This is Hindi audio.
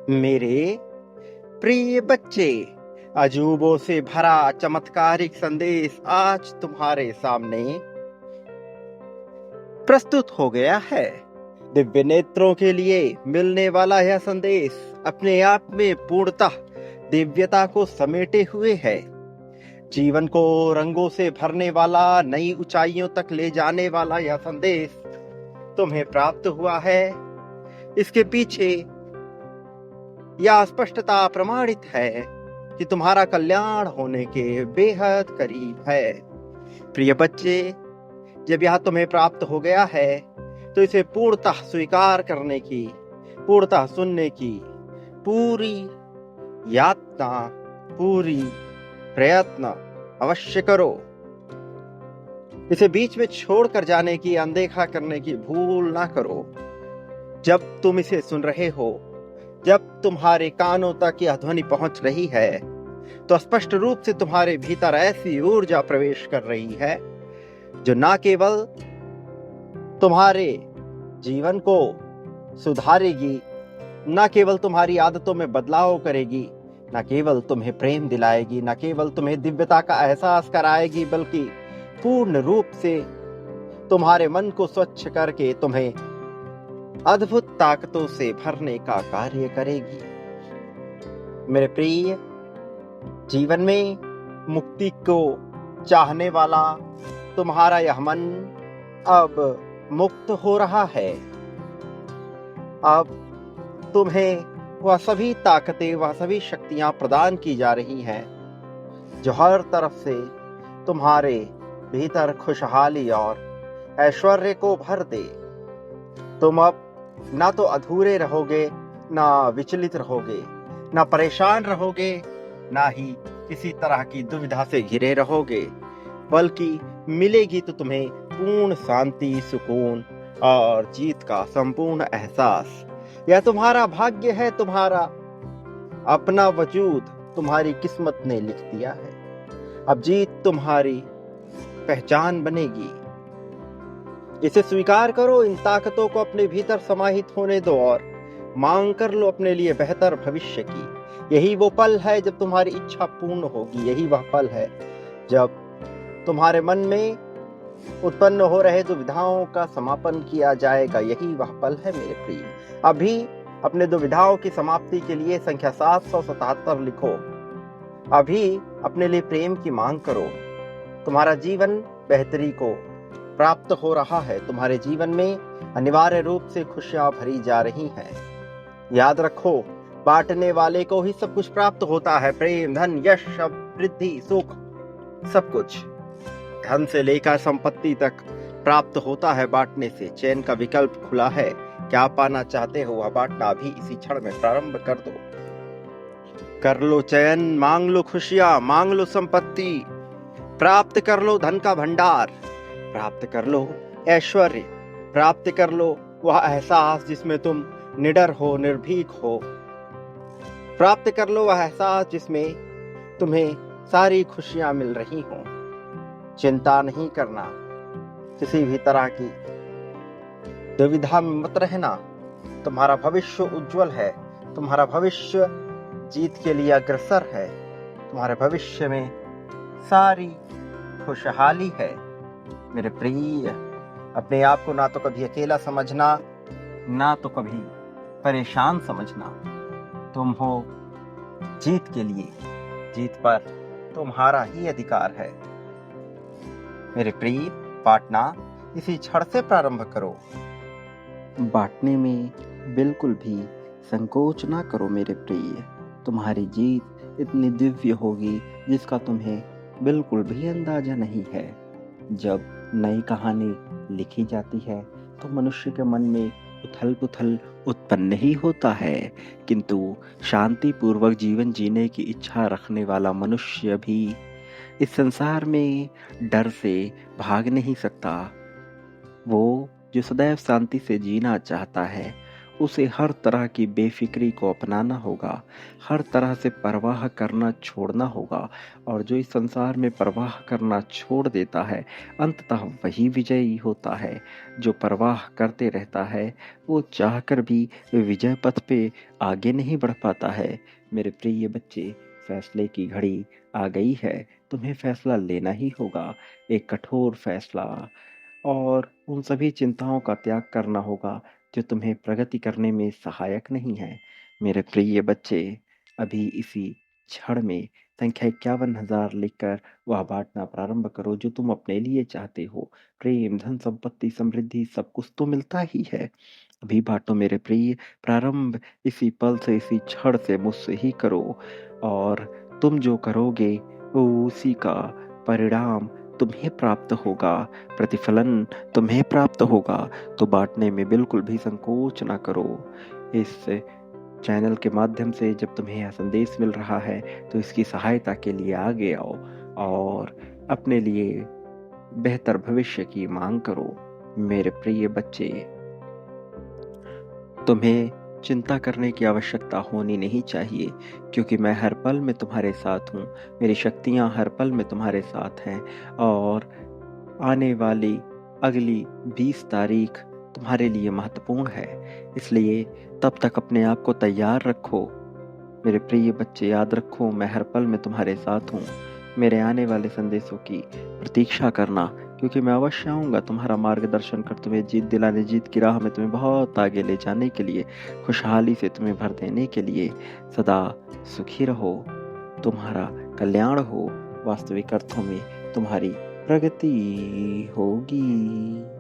मेरे प्रिय बच्चे, अजूबों से भरा चमत्कारिक संदेश आज तुम्हारे सामने प्रस्तुत हो गया है। दिव्य नेत्रों के लिए मिलने वाला यह संदेश अपने आप में पूर्णतः दिव्यता को समेटे हुए है। जीवन को रंगों से भरने वाला, नई ऊंचाइयों तक ले जाने वाला यह संदेश तुम्हें प्राप्त हुआ है। इसके पीछे यह स्पष्टता प्रमाणित है कि तुम्हारा कल्याण होने के बेहद करीब है। प्रिय बच्चे, जब यह तुम्हें प्राप्त हो गया है तो इसे पूर्णतः स्वीकार करने की, पूर्णतः सुनने की पूरी यातना, पूरी प्रयत्न अवश्य करो। इसे बीच में छोड़कर जाने की, अनदेखा करने की भूल ना करो। जब तुम इसे सुन रहे हो, जब तुम्हारे कानों तक यह ध्वनि पहुंच रही है, तो स्पष्ट रूप से तुम्हारे भीतर ऐसी ऊर्जा प्रवेश कर रही है जो न केवल तुम्हारे जीवन को सुधारेगी, न केवल तुम्हारी आदतों में बदलाव करेगी, न केवल तुम्हें प्रेम दिलाएगी, न केवल तुम्हें दिव्यता का एहसास कराएगी, बल्कि पूर्ण रूप से तुम्हारे मन को स्वच्छ करके तुम्हें अद्भुत ताकतों से भरने का कार्य करेगी। मेरे प्रिय, जीवन में मुक्ति को चाहने वाला तुम्हारा यह मन अब मुक्त हो रहा है। अब तुम्हें वह सभी ताकतें, वह सभी शक्तियां प्रदान की जा रही हैं जो हर तरफ से तुम्हारे भीतर खुशहाली और ऐश्वर्य को भर दे। तुम अब ना तो अधूरे रहोगे, ना विचलित रहोगे, ना परेशान रहोगे, ना ही किसी तरह की दुविधा से घिरे रहोगे, बल्कि मिलेगी तो तुम्हें पूर्ण शांति, सुकून और जीत का संपूर्ण एहसास। यह तुम्हारा भाग्य है, तुम्हारा अपना वजूद तुम्हारी किस्मत ने लिख दिया है। अब जीत तुम्हारी पहचान बनेगी। इसे स्वीकार करो, इन ताकतों को अपने भीतर समाहित होने दो और मांग कर लो अपने लिए बेहतर भविष्य की। यही वो पल है जब तुम्हारी इच्छा पूर्ण होगी। यही वह पल है जब तुम्हारे मन में उत्पन्न हो रहे दुविधाओं का समापन किया जाएगा। यही वह पल है मेरे प्रिय। अभी अपने दुविधाओं की समाप्ति के लिए संख्या 777 लिखो। अभी अपने लिए प्रेम की मांग करो। तुम्हारा जीवन बेहतरी को प्राप्त हो रहा है। तुम्हारे जीवन में अनिवार्य रूप से खुशियां भरी जा रही हैं। याद रखो, बांटने वाले को ही सब कुछ प्राप्त होता है। प्रेम, धन, यश, वृद्धि, सुख, सब कुछ धन से लेकर संपत्ति तक प्राप्त होता है बांटने से। चैन का विकल्प खुला है। क्या पाना चाहते हो वह बांटना अभी इसी क्षण में प्रारंभ कर दो। कर लो चयन, मांग लो खुशियां, मांग लो संपत्ति, प्राप्त कर लो धन का भंडार, प्राप्त कर लो ऐश्वर्य, प्राप्त कर लो वह एहसास जिसमें तुम निडर हो, निर्भीक हो, प्राप्त कर लो वह एहसास जिसमें तुम्हें सारी खुशियां मिल रही हो। चिंता नहीं करना, किसी भी तरह की दुविधा में मत रहना। तुम्हारा भविष्य उज्जवल है। तुम्हारा भविष्य जीत के लिए अग्रसर है। तुम्हारे भविष्य में सारी खुशहाली है। मेरे प्रिय, अपने आप को ना तो कभी अकेला समझना, ना तो कभी परेशान समझना। तुम हो जीत के लिए, जीत पर तुम्हारा ही अधिकार है। मेरे प्रिय, बांटना इसी क्षण से प्रारंभ करो। बांटने में बिल्कुल भी संकोच ना करो मेरे प्रिय। तुम्हारी जीत इतनी दिव्य होगी जिसका तुम्हें बिल्कुल भी अंदाजा नहीं है। जब नई कहानी लिखी जाती है तो मनुष्य के मन में उथल पुथल उत्पन्न ही होता है, किंतु शांति पूर्वक जीवन जीने की इच्छा रखने वाला मनुष्य भी इस संसार में डर से भाग नहीं सकता। वो जो सदैव शांति से जीना चाहता है, उसे हर तरह की बेफिक्री को अपनाना होगा, हर तरह से परवाह करना छोड़ना होगा। और जो इस संसार में परवाह करना छोड़ देता है, अंततः वही विजयी होता है। जो परवाह करते रहता है, वो चाहकर भी विजय पथ पे आगे नहीं बढ़ पाता है। मेरे प्रिय बच्चे, फैसले की घड़ी आ गई है। तुम्हें फैसला लेना ही होगा, एक कठोर फैसला। और उन सभी चिंताओं का त्याग करना होगा जो तुम्हें प्रगति करने में सहायक नहीं है। मेरे प्रिय बच्चे, अभी इसी क्षण में संख्या 51,000 लिखकर वह बांटना प्रारंभ करो जो तुम अपने लिए चाहते हो। प्रेम, धन, संपत्ति, समृद्धि सब कुछ तो मिलता ही है। अभी बांटो मेरे प्रिय। प्रारंभ इसी पल से, इसी क्षण से मुझसे ही करो। और तुम जो करोगे वो उसी का परिणाम तुम्हें प्राप्त होगा, प्रतिफलन तुम्हें प्राप्त होगा। तो बांटने में बिल्कुल भी संकोच ना करो। इस चैनल के माध्यम से जब तुम्हें यह संदेश मिल रहा है तो इसकी सहायता के लिए आगे आओ और अपने लिए बेहतर भविष्य की मांग करो। मेरे प्रिय बच्चे, तुम्हें चिंता करने की आवश्यकता होनी नहीं चाहिए, क्योंकि मैं हर पल में तुम्हारे साथ हूँ। मेरी शक्तियाँ हर पल में तुम्हारे साथ हैं। और आने वाली अगली 20 तारीख तुम्हारे लिए महत्वपूर्ण है, इसलिए तब तक अपने आप को तैयार रखो। मेरे प्रिय बच्चे, याद रखो, मैं हर पल में तुम्हारे साथ हूँ। मेरे आने वाले संदेशों की प्रतीक्षा करना, क्योंकि मैं अवश्य आऊँगा तुम्हारा मार्गदर्शन कर, तुम्हें जीत दिलाने, जीत की राह में तुम्हें बहुत आगे ले जाने के लिए, खुशहाली से तुम्हें भर देने के लिए। सदा सुखी रहो, तुम्हारा कल्याण हो, वास्तविक अर्थों में तुम्हारी प्रगति होगी।